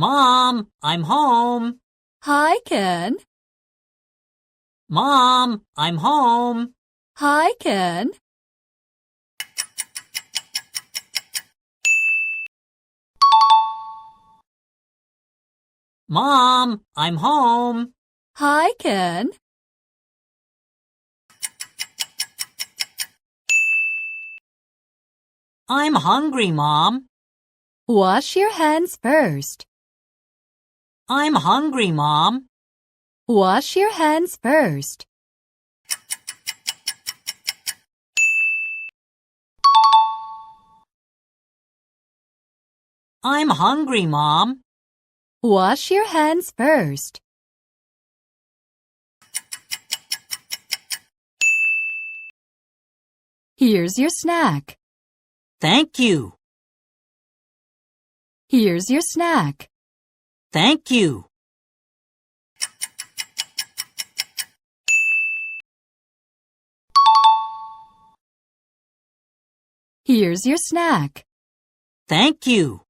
Mom, I'm home. Hi, Ken. Mom, I'm home. Hi, Ken. Mom, I'm home. Hi, Ken. I'm hungry, Mom. Wash your hands first. I'm hungry, Mom. Wash your hands first. I'm hungry, Mom. Wash your hands first. Here's your snack. Thank you. Here's your snack. Thank you. Here's your snack. Thank you.